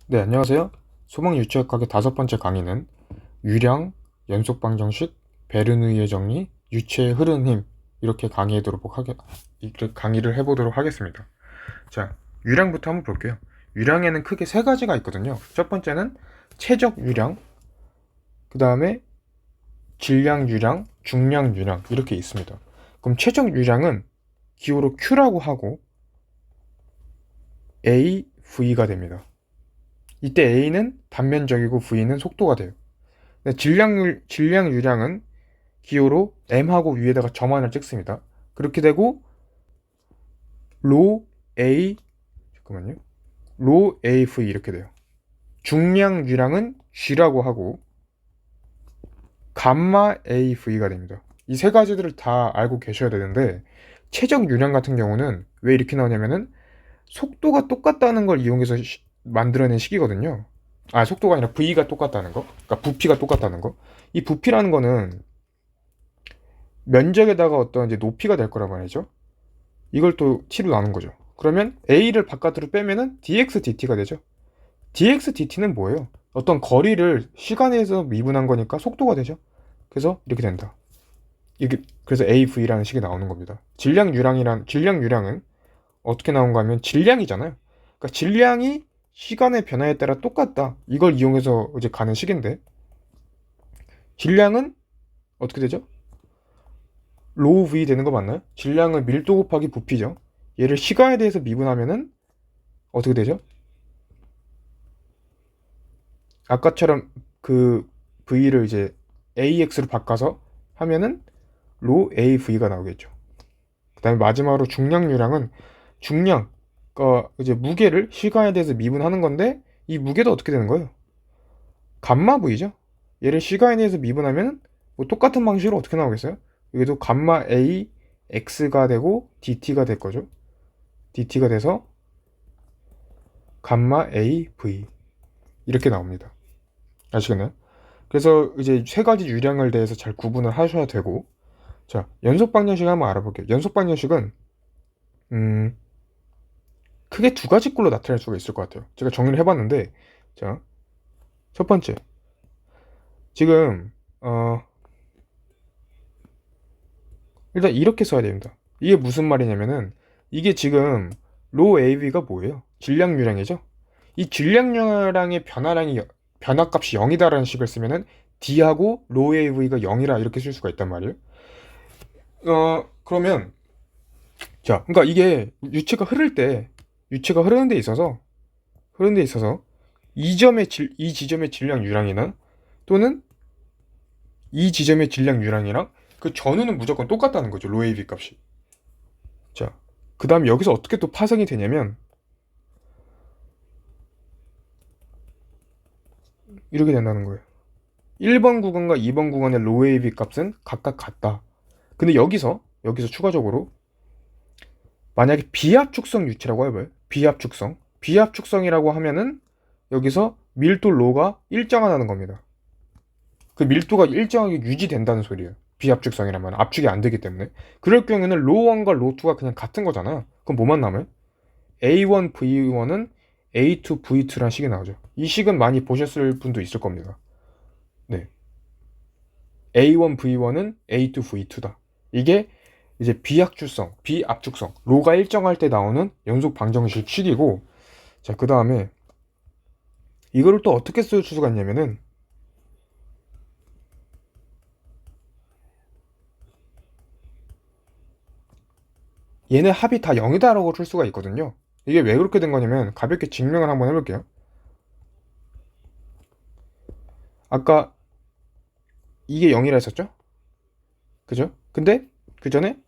네, 안녕하세요. 소망 유치학학의 5번째 강의는 유량, 연속 방정식, 베르누이의 정리, 유체의 흐르는 힘 이렇게 강의를 해보도록 하겠습니다. 자, 유량부터 한번 볼게요. 유량에는 크게 세 가지가 있거든요. 첫 번째는 최적 유량, 그 다음에 질량 유량, 중량 유량 이렇게 있습니다. 그럼 최적 유량은 기호로 Q라고 하고 A, V가 됩니다. 이때 A는 단면적이고 V는 속도가 돼요. 질량 유량은 기호로 M하고 위에다가 점 하나를 찍습니다. 그렇게 되고 로 A 잠깐만요. 로 AV 이렇게 돼요. 중량 유량은 G라고 하고 감마 AV가 됩니다. 이 세 가지들을 다 알고 계셔야 되는데 최적 유량 같은 경우는 왜 이렇게 나오냐면은 속도가 똑같다는 걸 이용해서 만들어낸 식이거든요. 아, 속도가 아니라 V가 똑같다는 거. 그러니까 부피가 똑같다는 거. 이 부피라는 거는 면적에다가 어떤 이제 높이가 될 거란 말이죠. 이걸 또 t로 나눈 거죠. 그러면 a를 바깥으로 빼면은 dx dt가 되죠. dx dt는 뭐예요? 어떤 거리를 시간에서 미분한 거니까 속도가 되죠. 그래서 이렇게 된다. 이게 그래서 av라는 식이 나오는 겁니다. 질량 유량은 어떻게 나온가 하면 질량이잖아요. 그러니까 질량이 시간의 변화에 따라 똑같다. 이걸 이용해서 이제 가는 식인데 질량은 어떻게 되죠? 로우 V 되는 거 맞나요? 질량은 밀도 곱하기 부피죠. 얘를 시간에 대해서 미분하면은 어떻게 되죠? 아까처럼 그 V를 이제 AX로 바꿔서 하면은 로 AV가 나오겠죠. 그 다음에 마지막으로 중량유량은 중량, 그러니까 이제 무게를 시간에 대해서 미분하는 건데 이 무게도 어떻게 되는 거예요? 감마 V죠. 얘를 시간에 대해서 미분하면 뭐 똑같은 방식으로 어떻게 나오겠어요? 여기도 감마 A X가 되고 DT가 될 거죠. DT가 돼서 감마 AV 이렇게 나옵니다. 아시겠나요? 그래서 이제 세 가지 유량을 대해서 잘 구분을 하셔야 되고, 자, 연속 방정식 한번 알아볼게요. 연속 방정식은 크게 두 가지 꼴로 나타낼 수가 있을 것 같아요. 제가 정리를 해봤는데, 자, 첫 번째, 지금 일단 이렇게 써야 됩니다. 이게 무슨 말이냐면은 이게 지금 로 AV가 뭐예요? 질량 유량이죠. 이 질량 유량의 변화값이 0이다라는 식을 쓰면은 D하고 로 AV가 0이라 이렇게 쓸 수가 있단 말이에요. 그러면 자, 그러니까 이게 유체가 흐르는 데 있어서 이 지점의 질량 유량이나 또는 이 지점의 질량 유량이랑 그 전후는 무조건 똑같다는 거죠. 로 AV 값이. 자, 그 다음에 여기서 어떻게 또 파생이 되냐면 이렇게 된다는 거예요. 1번 구간과 2번 구간의 로 AV 값은 각각 같다. 근데 여기서 추가적으로 만약에 비압축성 유체라고 해봐요. 비압축성이라고 하면은 여기서 밀도 로가 일정하다는 겁니다. 그 밀도가 일정하게 유지된다는 소리예요. 비압축성이라면 압축이 안 되기 때문에. 그럴 경우에는 로1과 로2가 그냥 같은 거잖아요. 그럼 뭐만 남아요? A1, V1은 A2, V2라는 식이 나오죠. 이 식은 많이 보셨을 분도 있을 겁니다. 네. A1, V1은 A2, V2다. 이게 이제 비압축성, 로가 일정할 때 나오는 연속 방정식 식이고, 자, 그 다음에 이거를 또 어떻게 쓸 수가 있냐면은 얘네 합이 다 0이다라고 쓸 수가 있거든요. 이게 왜 그렇게 된 거냐면 가볍게 증명을 한번 해볼게요. 아까 이게 0이라 했었죠? 그죠? 근데 그 전에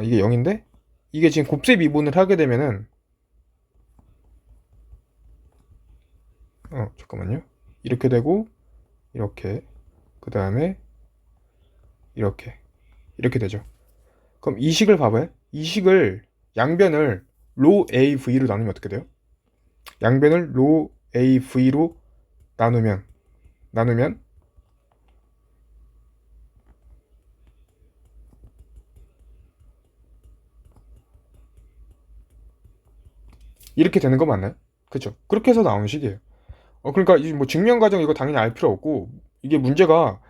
이게 0인데 이게 지금 곱셈 미분을 하게 되면은 잠깐만요. 이렇게 되고 이렇게 그 다음에 이렇게 되죠. 그럼 이 식을 봐봐요. 이 식을 양변을 로 AV로 나누면 어떻게 돼요? 양변을 로 AV로 나누면 이렇게 되는 거 맞나요? 그쵸? 그렇게 해서 나온 식이에요. 그러니까 이 뭐 증명 과정 이거 당연히 알 필요 없고, 이게 문제가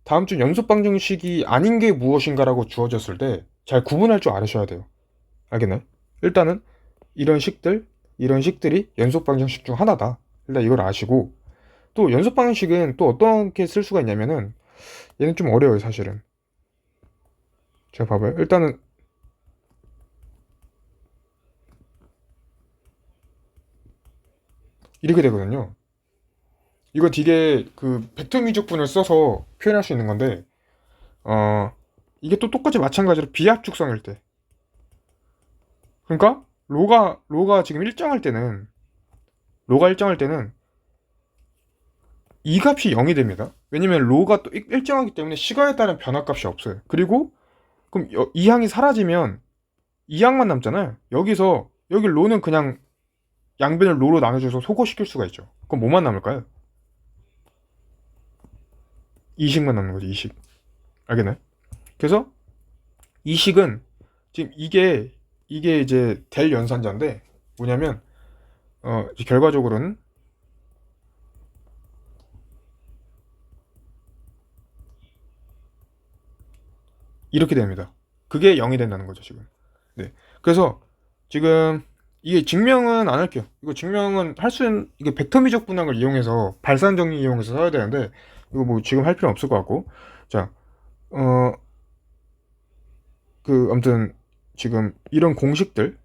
다음 주 연속 방정식이 아닌 게 무엇인가라고 주어졌을 때 잘 구분할 줄 알으셔야 돼요. 알겠나요? 일단은 이런 식들, 이런 식들이 연속 방정식 중 하나다. 일단 이걸 아시고, 또 연속 방정식은 또 어떻게 쓸 수가 있냐면은, 얘는 좀 어려워요, 사실은. 제가 봐봐요. 일단은 이렇게 되거든요. 이거 되게 그 벡터 미적분을 써서 표현할 수 있는 건데, 어, 이게 또 똑같이 마찬가지로 비합축성일 때. 그러니까 로가 지금 로가 일정할 때는 이 값이 0이 됩니다. 왜냐면 로가 또 일정하기 때문에 시간에 따른 변화값이 없어요. 그리고 그럼 이 항이 사라지면 이 항만 남잖아요. 여기 로는 그냥 양변을 로로 나눠줘서 소거시킬 수가 있죠. 그럼 뭐만 남을까요? 이식만 남는 거죠. 이식. 알겠나요? 그래서 이식은 지금 이게 이제 될 연산자인데 뭐냐면 이제 결과적으로는 이렇게 됩니다. 그게 0이 된다는 거죠, 지금. 네. 그래서 지금 이게 증명은 안 할게요. 이거 증명은 이게 벡터 미적 분학을 이용해서 발산 정리 이용해서 써야 되는데 이거 뭐 지금 할 필요는 없을 것 같고. 자, 어, 아무튼 지금 이런 공식들이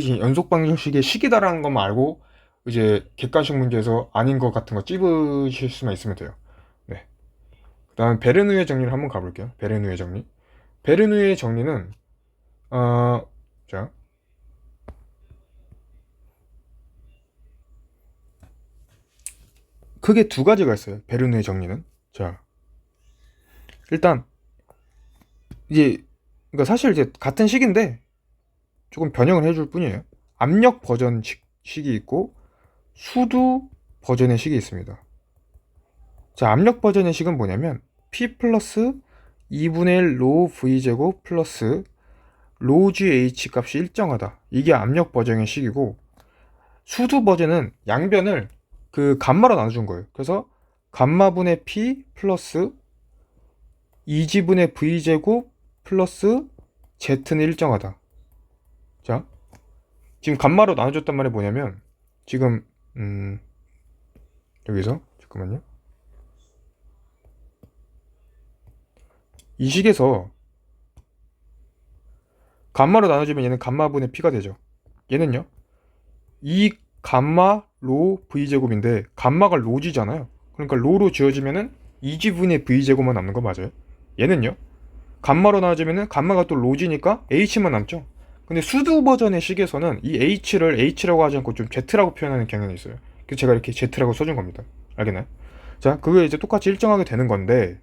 지금 연속 방정식의 식이다라는 것만 알고 이제 객관식 문제에서 아닌 것 같은 거 찝으실 수만 있으면 돼요. 네. 그다음 베르누의 정리를 한번 가볼게요. 베르누의 정리. 베르누의 정리는 자 크게 두 가지가 있어요. 베르누의 정리는. 자 일단 이제 그러니까 사실 이제 같은 식인데 조금 변형을 해줄 뿐이에요. 압력 버전 식이 있고 수두 버전의 식이 있습니다. 자, 압력 버전의 식은 뭐냐면 P 플러스 2분의 1 로 V제곱 플러스 로 GH 값이 일정하다. 이게 압력 버전의 식이고 수두 버전은 양변을 그 감마로 나눠준 거예요. 그래서 감마분의 P 플러스 2지분의 V제곱 플러스 Z는 일정하다. 자, 지금 감마로 나눠줬단 말이 뭐냐면 지금 여기서 잠깐만요. 이 식에서 감마로 나눠주면 얘는 감마분의 P가 되죠. 얘는요. 이 감마 로 V제곱인데 감마가 로지잖아요. 그러니까 로로 지어지면은 2지분의 V제곱만 남는 거 맞아요. 얘는요. 감마로 나눠주면은 감마가 또 로지니까 H만 남죠. 근데 수두 버전의 식에서는 이 H를 H라고 하지 않고 좀 Z라고 표현하는 경향이 있어요. 그래서 제가 이렇게 Z라고 써준 겁니다. 알겠나요? 자, 그게 이제 똑같이 일정하게 되는 건데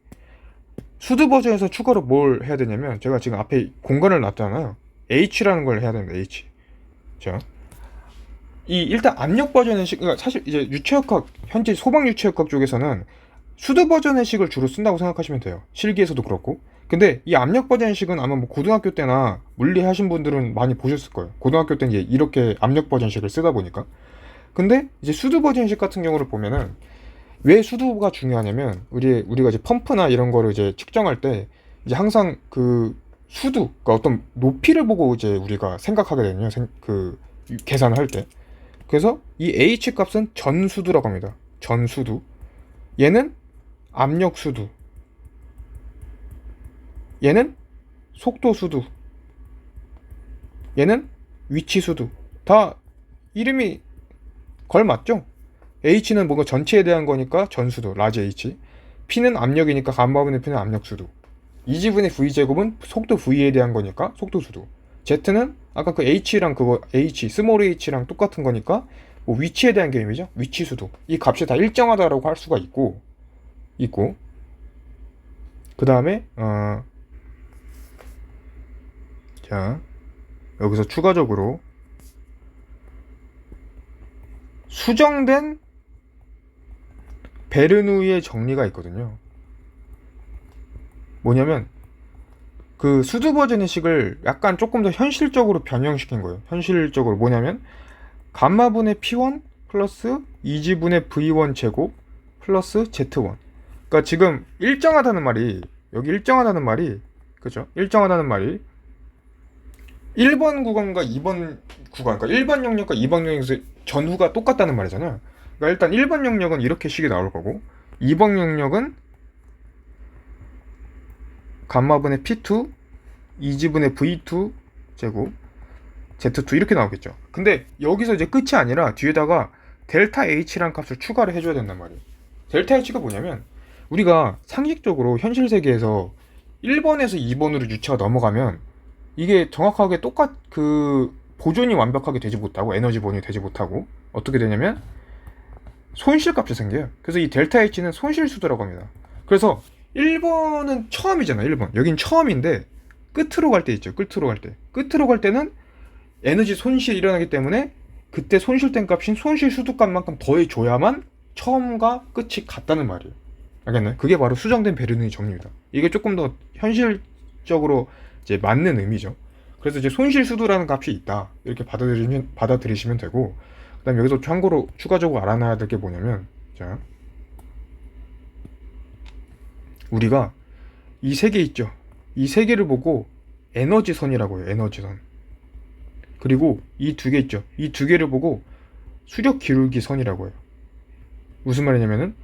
수두 버전에서 추가로 뭘 해야 되냐면 제가 지금 앞에 공간을 놨잖아요. H라는 걸 해야 됩니다. H. 자, 일단 압력 버전의 식, 그러니까 사실 이제 유체역학 현재 소방 유체역학 쪽에서는 수두 버전의 식을 주로 쓴다고 생각하시면 돼요. 실기에서도 그렇고. 근데 이 압력 버전의 식은 아마 뭐 고등학교 때나 물리 하신 분들은 많이 보셨을 거예요. 고등학교 때는 이렇게 압력 버전식을 쓰다 보니까. 근데 이제 수두 버전식 같은 경우를 보면은 왜 수두가 중요하냐면 우리가 이제 펌프나 이런 거를 이제 측정할 때 이제 항상 그 수두, 그러니까 어떤 높이를 보고 이제 우리가 생각하게 되거든요. 그 계산을 할 때. 그래서 이 H 값은 전수두라고 합니다. 전수두. 얘는 압력수두. 얘는 속도수두. 얘는 위치수두. 다 이름이 걸맞죠? H는 뭔가 전체에 대한 거니까 전수도, 라지 H. P는 압력이니까 감마분의 P는 압력수도. 2지분의 V제곱은 속도 V에 대한 거니까 속도수도. Z는 아까 그 H랑 그거 H, 스몰 h랑 똑같은 거니까 뭐 위치에 대한 개념이죠. 위치수도. 이 값이 다 일정하다라고 할 수가 있고 그 다음에 자 여기서 추가적으로 수정된 베르누이의 정리가 있거든요. 뭐냐면 그 수두 버전의 식을 약간 조금 더 현실적으로 변형시킨 거예요. 현실적으로 뭐냐면 감마분의 P1 플러스 2지분의 V1 제곱 플러스 Z1. 그러니까 지금 일정하다는 말이, 여기 일정하다는 말이, 그죠? 일정하다는 말이 1번 구간과 2번 구간, 그러니까 1번 영역과 2번 영역에서 전후가 똑같다는 말이잖아요. 그러니까 일단 1번 영역은 이렇게 식이 나올 거고, 2번 영역은 감마분의 P2 2지분의 V2 제곱 Z2 이렇게 나오겠죠. 근데 여기서 이제 끝이 아니라 뒤에다가 델타 H라는 값을 추가를 해줘야 된단 말이에요. 델타 H가 뭐냐면, 우리가 상식적으로 현실 세계에서 1번에서 2번으로 유체가 넘어가면 이게 정확하게 보존이 완벽하게 되지 못하고, 에너지 보존이 되지 못하고 어떻게 되냐면 손실 값이 생겨요. 그래서 이 델타 H는 손실 수도라고 합니다. 그래서 1번은 처음이잖아. 1번 여긴 처음인데 끝으로 갈 때 있죠. 끝으로 갈 때는 에너지 손실이 일어나기 때문에 그때 손실된 값인 손실 수도값만큼 더해줘야만 처음과 끝이 같다는 말이에요. 알겠나요? 그게 바로 수정된 베르누이 정리입니다. 이게 조금 더 현실적으로 이제 맞는 의미죠. 그래서 이제 손실 수도라는 값이 있다, 이렇게 받아들이시면 되고, 그다음 여기서 참고로 추가적으로 알아놔야 될 게 뭐냐면, 자, 우리가 이 세 개 있죠. 이 세 개를 보고 에너지선이라고 해요. 에너지선. 그리고 이 두 개 있죠. 이 두 개를 보고 수력 기울기 선이라고 해요. 무슨 말이냐면은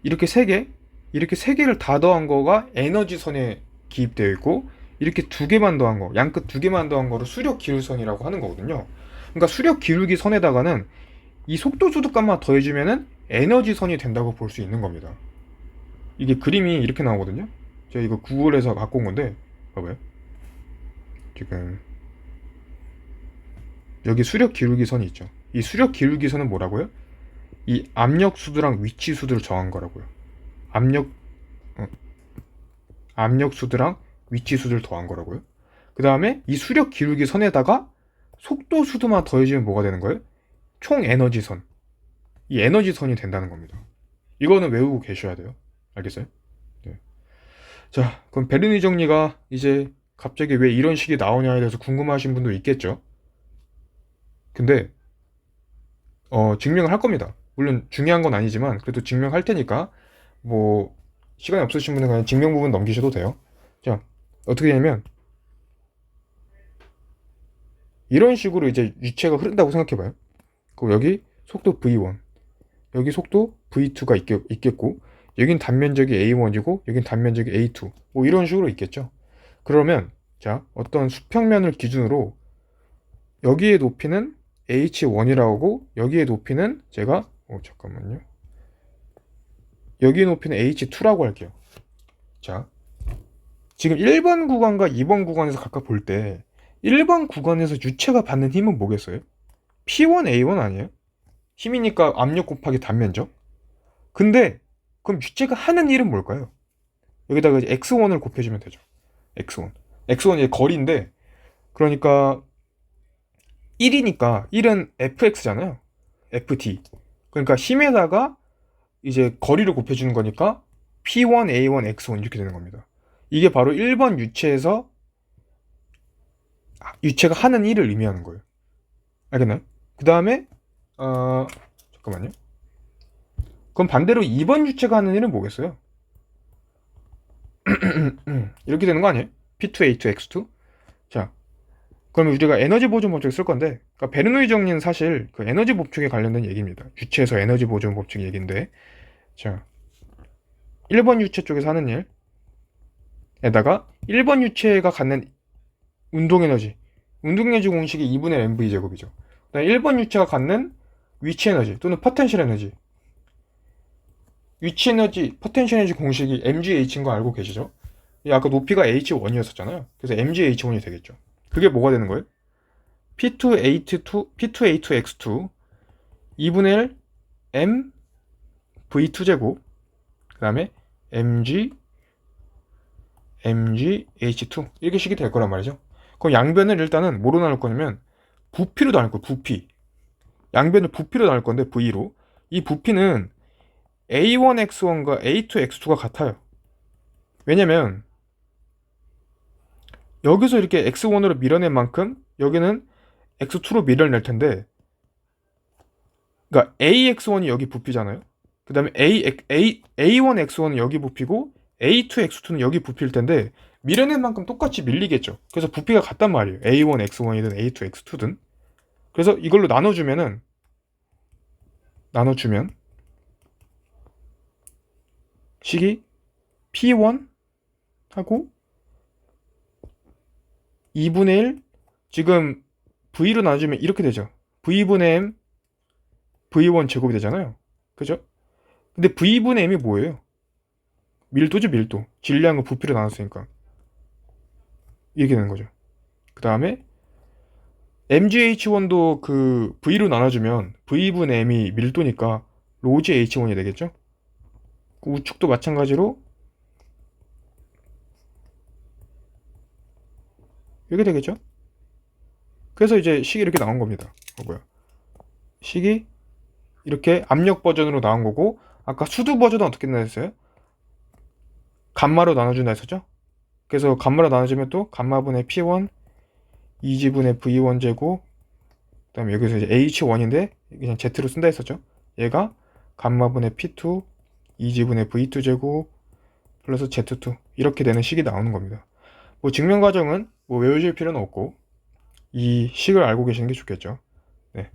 이렇게 세 개를 다 더한 거가 에너지선에 기입되어 있고, 이렇게 두 개만 더한 거, 양끝 두 개만 더한 거를 수력 기울선이라고 하는 거거든요. 그러니까 수력 기울기 선에다가는 이 속도 수도값만 더해주면은 에너지선이 된다고 볼 수 있는 겁니다. 이게 그림이 이렇게 나오거든요. 제가 이거 구글에서 갖고 온 건데, 봐봐요. 지금 여기 수력 기울기 선이 있죠. 이 수력 기울기 선은 뭐라고요? 이 압력 수도랑 위치 수도를 정한 거라고요. 압력 수도랑 위치 수도를 더한 거라고요. 그 다음에 이 수력 기울기 선에다가 속도 수도만 더해지면 뭐가 되는 거예요? 총 에너지 선. 이 에너지 선이 된다는 겁니다. 이거는 외우고 계셔야 돼요. 알겠어요? 네. 자, 그럼 베르누이 정리가 이제 갑자기 왜 이런 식이 나오냐에 대해서 궁금하신 분도 있겠죠. 근데 증명을 할 겁니다. 물론 중요한 건 아니지만 그래도 증명할 테니까 뭐 시간이 없으신 분은 그냥 증명 부분 넘기셔도 돼요. 자, 어떻게 되냐면 이런 식으로 이제 유체가 흐른다고 생각해봐요. 그리고 여기 속도 V1, 여기 속도 V2가 있겠고, 여긴 단면적이 A1이고 여긴 단면적이 A2, 뭐 이런 식으로 있겠죠. 그러면 자, 어떤 수평면을 기준으로 여기의 높이는 H1이라고 하고, 여기의 높이는 제가 잠깐만요, 여기의 높이는 H2라고 할게요. 자, 지금 1번 구간과 2번 구간에서 각각 볼 때 1번 구간에서 유체가 받는 힘은 뭐겠어요? P1A1 아니에요? 힘이니까 압력 곱하기 단면적. 근데 그럼 유체가 하는 일은 뭘까요? 여기다가 이제 X1을 곱해주면 되죠. X1이 거리인데, 그러니까 1이니까 1은 Fx잖아요. FT. 그러니까 힘에다가 이제 거리를 곱해주는 거니까 P1, A1, X1 이렇게 되는 겁니다. 이게 바로 1번 유체가 하는 일을 의미하는 거예요. 알겠나요? 그 다음에 잠깐만요. 그럼 반대로 2번 유체가 하는 일은 뭐겠어요? 이렇게 되는 거 아니에요? P2A2 X2. 자, 그러면 우리가 에너지 보존 법칙을 쓸 건데, 그러니까 베르누이 정리는 사실 그 에너지 법칙에 관련된 얘기입니다. 유체에서 에너지 보존 법칙 얘기인데, 자, 1번 유체 쪽에서 하는 일에다가 1번 유체가 갖는 운동에너지 공식이 2분의 mv 제곱이죠. 그다음에 1번 유체가 갖는 위치 에너지 또는 포텐셜 에너지, 위치 에너지, 포텐셜 에너지 공식이 mgh인 거 알고 계시죠? 아까 높이가 h1이었었잖아요. 그래서 mgh1이 되겠죠. 그게 뭐가 되는 거예요? P2A2X2 2분의 1 m v2 제곱, 그 다음에 mgh2 이렇게 식이 될 거란 말이죠. 그럼 양변을 일단은 뭐로 나눌 거냐면 부피로 나눌 거예요. 부피. 양변을 부피로 나눌 건데 V로. 이 부피는 A1X1과 A2X2가 같아요. 왜냐면 여기서 이렇게 X1으로 밀어낸 만큼 여기는 X2로 밀어낼 텐데, 그러니까 AX1이 여기 부피잖아요. 그 다음에 A1X1은 여기 부피고 A2X2는 여기 부피일 텐데 밀어낸 만큼 똑같이 밀리겠죠. 그래서 부피가 같단 말이에요. A1X1이든 A2X2든. 그래서 이걸로 나눠주면 식이 P1 하고 2분의 1 지금 V로 나눠주면 이렇게 되죠. V분의 M V1 제곱이 되잖아요. 그죠? 근데 V분의 M이 뭐예요? 밀도죠, 밀도. 질량을 부피로 나눴으니까. 이렇게 되는 거죠. 그 다음에 MgH1도 그 V로 나눠주면 V분의 M이 밀도니까 로지 H1이 되겠죠? 그 우측도 마찬가지로 이렇게 되겠죠? 그래서 이제 식이 이렇게 나온 겁니다. 식이 이렇게 압력 버전으로 나온 거고 아까 수두 버전은 어떻게 나왔어요? 감마로 나눠준다 했었죠? 그래서 감마로 나눠주면 또 감마분의 P1 2지분의 V1 제곱 그 다음에 여기서 이제 H1인데 그냥 Z로 쓴다 했었죠? 얘가 감마분의 P2 2지분의 V2 제곱 플러스 Z2 이렇게 되는 식이 나오는 겁니다. 뭐 증명 과정은 뭐 외우실 필요는 없고 이 식을 알고 계시는 게 좋겠죠. 네.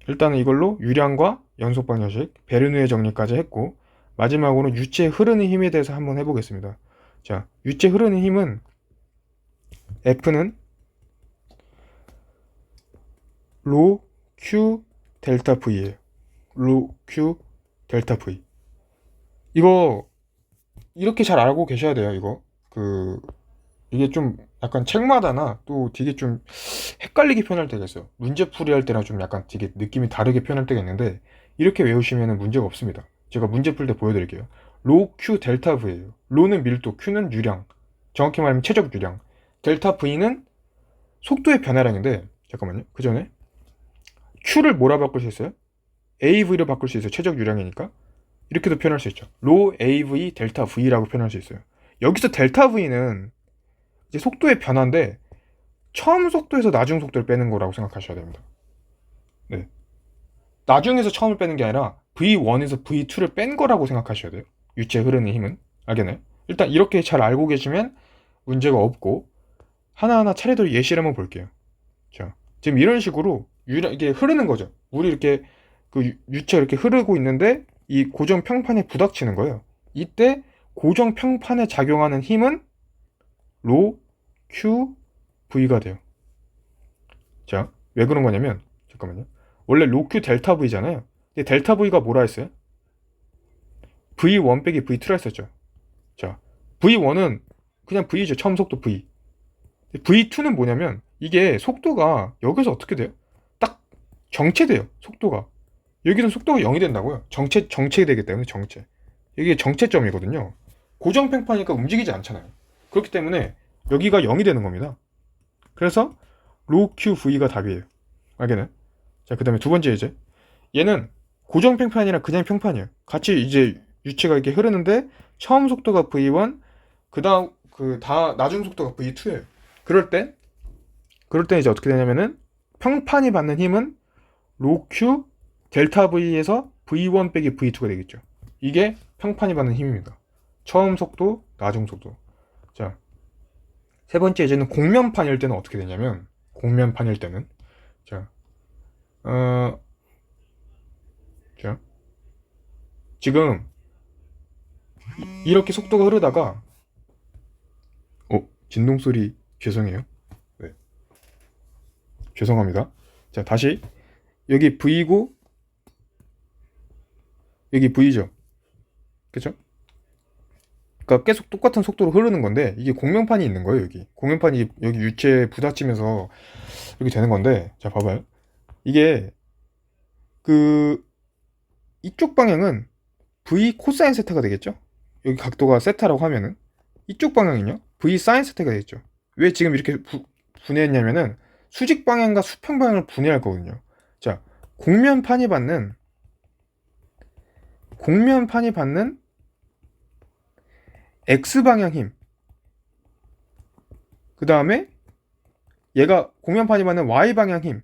일단은 이걸로 유량과 연속 방정식, 베르누의 정리까지 했고 마지막으로 유체 흐르는 힘에 대해서 한번 해보겠습니다. 자, 유체 흐르는 힘은 F는 로 Q 델타 V예요. 로 Q 델타 V. 이거 이렇게 잘 알고 계셔야 돼요. 이게 좀 약간 책마다나 또 되게 좀 헷갈리게 표현할 때가 있어요. 문제풀이 할 때랑 좀 약간 되게 느낌이 다르게 표현할 때가 있는데 이렇게 외우시면 문제가 없습니다. 제가 문제 풀 때 보여드릴게요. 로 Q 델타 V예요. 로는 밀도, Q는 유량. 정확히 말하면 최적 유량. 델타 V는 속도의 변화량인데 잠깐만요. 그 전에 Q를 뭐라 바꿀 수 있어요? AV로 바꿀 수 있어요. 최적 유량이니까. 이렇게도 표현할 수 있죠. 로 AV 델타 V라고 표현할 수 있어요. 여기서 델타 V는 이제 속도의 변화인데 처음 속도에서 나중 속도를 빼는 거라고 생각하셔야 됩니다. 네. 나중에서 처음을 빼는 게 아니라 V1에서 V2를 뺀 거라고 생각하셔야 돼요. 유체 흐르는 힘은. 알겠나요? 일단 이렇게 잘 알고 계시면 문제가 없고 하나하나 차례대로 예시를 한번 볼게요. 자, 지금 이런 식으로 이게 흐르는 거죠. 물이 이렇게 그 유체가 이렇게 흐르고 있는데 이 고정 평판에 부닥치는 거예요. 이때 고정 평판에 작용하는 힘은 로 Q V가 돼요. 자, 왜 그런 거냐면 잠깐만요. 원래 로 Q 델타 V잖아요. 근데 델타 V가 뭐라 했어요? V1 빼기 V2라 했었죠. 자, V1은 그냥 V죠. 처음 속도 V. V2는 뭐냐면 이게 속도가 여기서 어떻게 돼요? 딱 정체돼요. 속도가. 여기는 속도가 0이 된다고요. 정체되기 때문에 정체. 이게 정체점이거든요. 고정 평판이니까 움직이지 않잖아요. 그렇기 때문에 여기가 0이 되는 겁니다. 그래서 로 QV가 답이에요. 알겠나요? 자, 그 다음에 두 번째 이제 얘는 고정 평판이 아니라 그냥 평판이에요. 같이 이제 유체가 이렇게 흐르는데 처음 속도가 V1, 그다음 나중 속도가 V2예요. 그럴 때 이제 어떻게 되냐면은 평판이 받는 힘은 로 Q 델타 V에서 V1 빼기 V2가 되겠죠. 이게 평판이 받는 힘입니다. 처음 속도, 나중 속도. 자, 세 번째 이제는 공면판일 때는 어떻게 되냐면 공면판일 때는 자, 자, 지금 이렇게 속도가 흐르다가 진동 소리 죄송해요. 네, 죄송합니다. 자, 다시 여기 V고 여기 V죠. 그쵸? 그러니까 계속 똑같은 속도로 흐르는 건데 이게 공명판이 있는 거예요. 여기 공명판이 여기 유체에 부딪히면서 이렇게 되는 건데 자 봐봐요. 이게 그 이쪽 방향은 V 코사인 세타가 되겠죠? 여기 각도가 세타라고 하면은 이쪽 방향은요 V 사인 세타가 되겠죠. 왜 지금 이렇게 분해했냐면은 수직 방향과 수평 방향을 분해할 거거든요. 자, 공면판이 받는 X방향 힘. 그 다음에 얘가 공면판이 받는 Y방향 힘.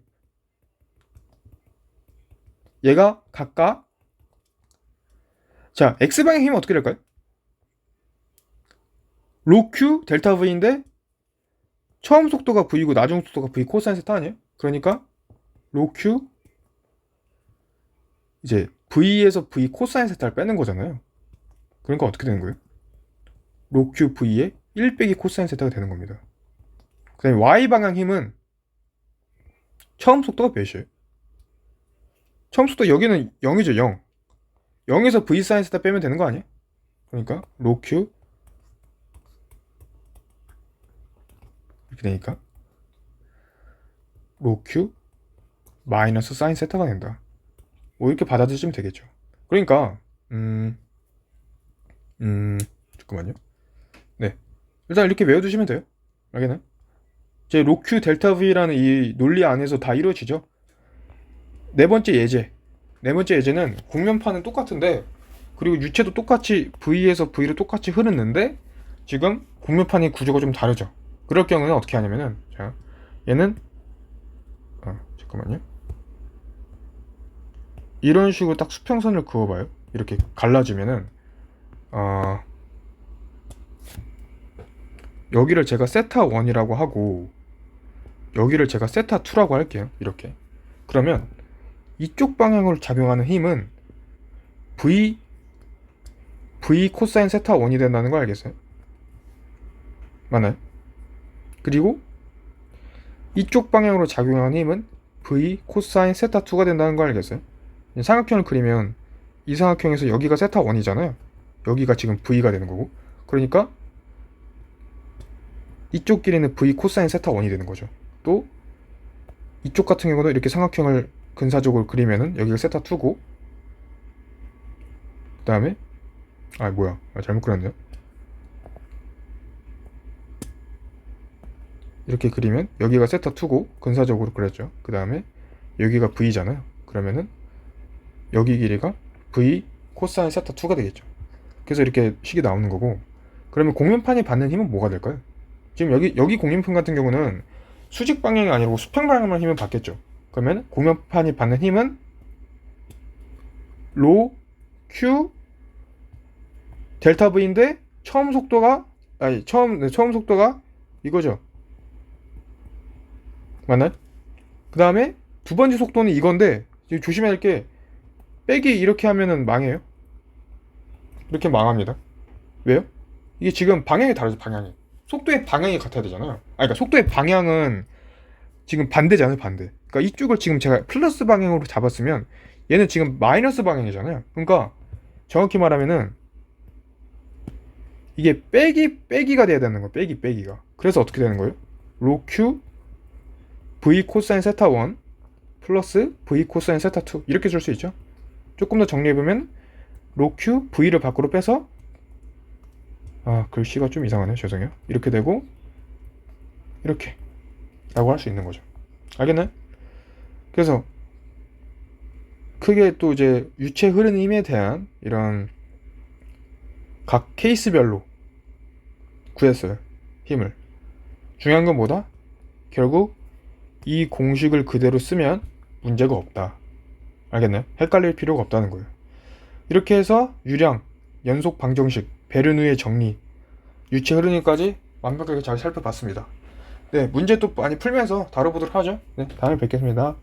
얘가 각각 자 x방향 힘은 어떻게 될까요? 로 q 델타 v인데 처음 속도가 v고 나중 속도가 v 코사인 세타 아니에요? 그러니까 로 q 이제 v에서 v 코사인 세타를 빼는 거잖아요. 그러니까 어떻게 되는 거예요? 로 q v에 1 빼기 코사인 세타가 되는 겁니다. 그 다음에 y방향 힘은 처음 속도가 몇이에요? 처음 속도 여기는 0이죠. 0. 0에서 v 사인 세타 빼면 되는 거 아니에요? 그러니까 로 q 이렇게 되니까 로 q 마이너스 사인 세타가 된다. 뭐 이렇게 받아들이시면 되겠죠. 그러니까 잠깐만요. 네, 일단 이렇게 외워두시면 돼요. 알겠나요? 이제 로 q 델타 v라는 이 논리 안에서 다 이루어지죠. 네 번째 예제. 네 번째 예제는 곡면판은 똑같은데 그리고 유체도 똑같이 V에서 V로 똑같이 흐르는데 지금 곡면판의 구조가 좀 다르죠. 그럴 경우는 어떻게 하냐면은 자 얘는 잠깐만요. 이런 식으로 딱 수평선을 그어봐요. 이렇게 갈라지면은 여기를 제가 세타 1이라고 하고 여기를 제가 세타 2라고 할게요. 이렇게. 그러면 이쪽 방향으로 작용하는 힘은 V 코사인 세타 1이 된다는 거 알겠어요? 맞나요? 그리고 이쪽 방향으로 작용하는 힘은 V 코사인 세타 2가 된다는 거 알겠어요? 삼각형을 그리면 이 삼각형에서 여기가 세타 1이잖아요. 여기가 지금 V가 되는 거고. 그러니까 이쪽 길이는 V 코사인 세타 1이 되는 거죠. 또 이쪽 같은 경우도 이렇게 삼각형을 근사적으로 그리면은 여기가 세타 2고 그 다음에 잘못 그렸네요. 이렇게 그리면 여기가 세타 2고 근사적으로 그렸죠. 그 다음에 여기가 V잖아요. 그러면은 여기 길이가 V 코사인 세타 2가 되겠죠. 그래서 이렇게 식이 나오는 거고 그러면 곡면판이 받는 힘은 뭐가 될까요? 지금 여기 곡면판 같은 경우는 수직 방향이 아니고 수평 방향만 힘을 받겠죠. 그러면 곡면판이 받는 힘은 로 Q 델타 V인데 처음 속도가 이거죠. 맞나요? 그 다음에 두 번째 속도는 이건데 조심해야 할 게 빼기 이렇게 하면은 망해요. 이렇게 망합니다. 왜요? 이게 지금 방향이 다르죠. 방향이 속도의 방향이 같아야 되잖아요. 그러니까 속도의 방향은 지금 반대잖아요. 반대. 그러니까 이쪽을 지금 제가 플러스 방향으로 잡았으면 얘는 지금 마이너스 방향이잖아요. 그러니까 정확히 말하면은 이게 빼기가 돼야 되는 거예요. 빼기가. 그래서 어떻게 되는 거예요? 로 Q V 코사인 세타 1 플러스 V 코사인 세타 2 이렇게 줄 수 있죠. 조금 더 정리해보면 로 Q V를 밖으로 빼서 글씨가 좀 이상하네요. 죄송해요. 이렇게 되고 이렇게 라고 할 수 있는 거죠. 알겠나요? 그래서 크게 또 이제 유체 흐르는 힘에 대한 이런 각 케이스별로 구했어요. 힘을. 중요한 건 뭐다? 결국 이 공식을 그대로 쓰면 문제가 없다. 알겠나요? 헷갈릴 필요가 없다는 거예요. 이렇게 해서 유량, 연속 방정식, 베르누의 정리, 유체 흐르기까지 완벽하게 잘 살펴봤습니다. 네, 문제 또 많이 풀면서 다뤄보도록 하죠. 네, 다음에 뵙겠습니다.